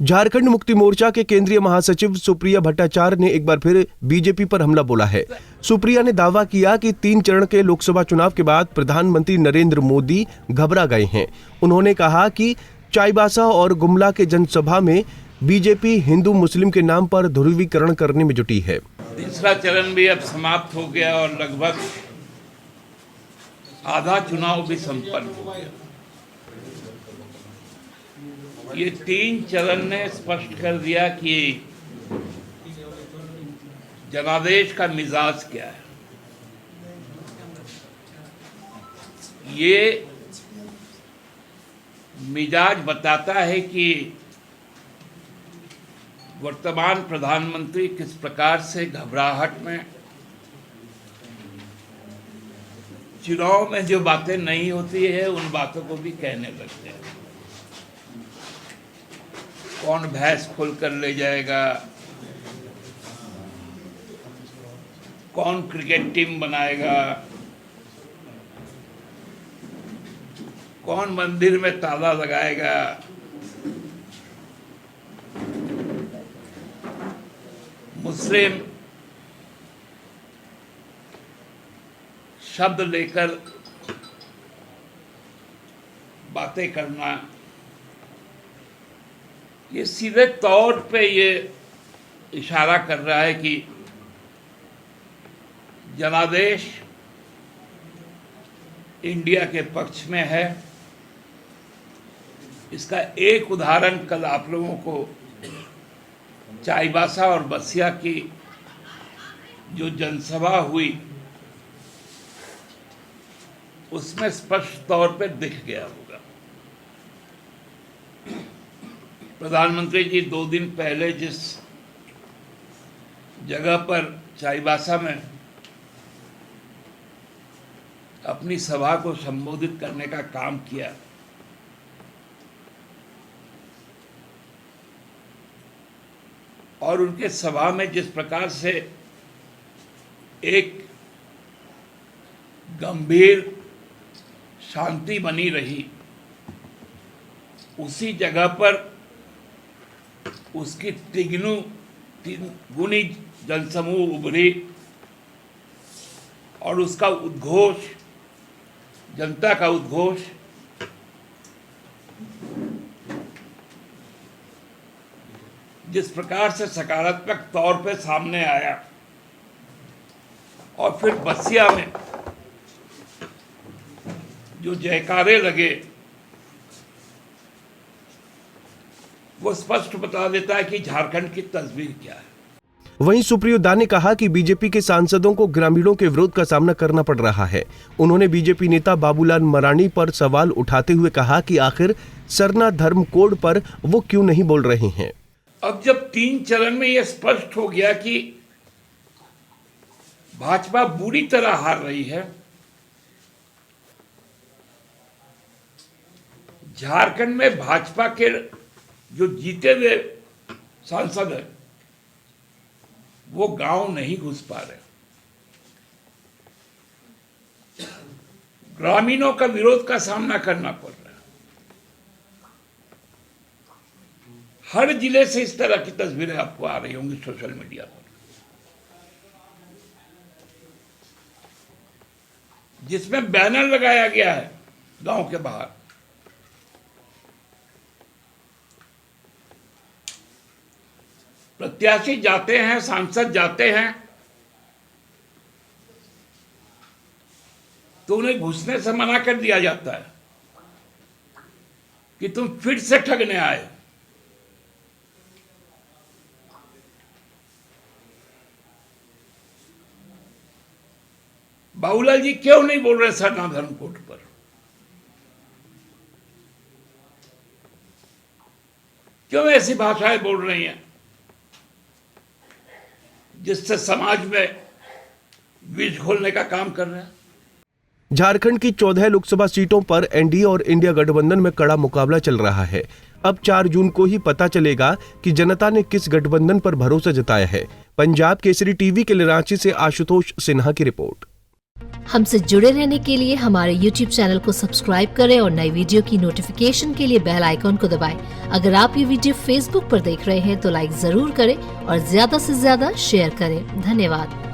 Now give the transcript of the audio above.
झारखंड मुक्ति मोर्चा के केंद्रीय महासचिव सुप्रिया भट्टाचार्य ने एक बार फिर बीजेपी पर हमला बोला है। सुप्रिया ने दावा किया कि 3 चरण के लोकसभा चुनाव के बाद प्रधानमंत्री नरेंद्र मोदी घबरा गए हैं। उन्होंने कहा कि चाईबासा और गुमला के जनसभा में बीजेपी हिंदू मुस्लिम के नाम पर ध्रुवीकरण करने में जुटी है। तीसरा चरण भी अब समाप्त हो गया और लगभग आधा चुनाव भी संपन्न हो गया। ये 3 चरण ने स्पष्ट कर दिया कि जनादेश का मिजाज क्या है। ये मिजाज बताता है कि वर्तमान प्रधानमंत्री किस प्रकार से घबराहट में चुनाव में जो बातें नहीं होती है उन बातों को भी कहने लगते हैं। कौन भैंस खोल कर ले जाएगा, कौन क्रिकेट टीम बनाएगा, कौन मंदिर में ताला लगाएगा, मुस्लिम शब्द लेकर बातें करना, ये सीधे तौर पे ये इशारा कर रहा है कि जनादेश इंडिया के पक्ष में है। इसका एक उदाहरण कल आप लोगों को चाईबासा और बसिया की जो जनसभा हुई उसमें स्पष्ट तौर पे दिख गया होगा। प्रधानमंत्री जी 2 दिन पहले जिस जगह पर चाईबासा में अपनी सभा को संबोधित करने का काम किया, और उनके सभा में जिस प्रकार से एक गंभीर शांति बनी रही, उसी जगह पर उसकी 3 गुनी जनसमूह उभरी और उसका उद्घोष, जनता का उद्घोष जिस प्रकार से सकारात्मक तौर पे सामने आया, और फिर बसिया में जो जयकारे लगे, वो स्पष्ट बता देता है कि झारखंड की तस्वीर क्या है। वहीं सुप्रिया ने कहा कि बीजेपी के सांसदों को ग्रामीणों के विरोध का सामना करना पड़ रहा है। उन्होंने बीजेपी नेता बाबूलाल मरांडी पर सवाल उठाते हुए कहा कि आखिर सरना धर्म कोड पर वो क्यों नहीं बोल रहे हैं। अब जब 3 चरण में यह स्पष्ट हो गया कि भाजपा बुरी तरह हार रही है, झारखंड में भाजपा के जो जीते हुए सांसद हैं वो गांव नहीं घुस पा रहे, ग्रामीणों का विरोध का सामना करना पड़ रहा है। हर जिले से इस तरह की तस्वीरें आपको आ रही होंगी सोशल मीडिया पर, जिसमें बैनर लगाया गया है गांव के बाहर, प्रत्याशी जाते हैं, सांसद जाते हैं, तो उन्हें घुसने से मना कर दिया जाता है कि तुम फिर से ठगने आए। बाबूलाल जी क्यों नहीं बोल रहे सरना धर्म कोड पर? क्यों ऐसी भाषाएं बोल रही हैं जिससे समाज में विष घोलने का काम कर रहे हैं? झारखंड की 14 लोकसभा सीटों पर एनडीए और इंडिया गठबंधन में कड़ा मुकाबला चल रहा है। अब 4 जून को ही पता चलेगा कि जनता ने किस गठबंधन पर भरोसा जताया है। पंजाब केसरी टीवी के लिए रांची से आशुतोष सिन्हा की रिपोर्ट। हमसे जुड़े रहने के लिए हमारे YouTube चैनल को सब्सक्राइब करें और नई वीडियो की नोटिफिकेशन के लिए बेल आइकॉन को दबाएं। अगर आप ये वीडियो Facebook पर देख रहे हैं तो लाइक जरूर करें और ज्यादा से ज्यादा शेयर करें। धन्यवाद।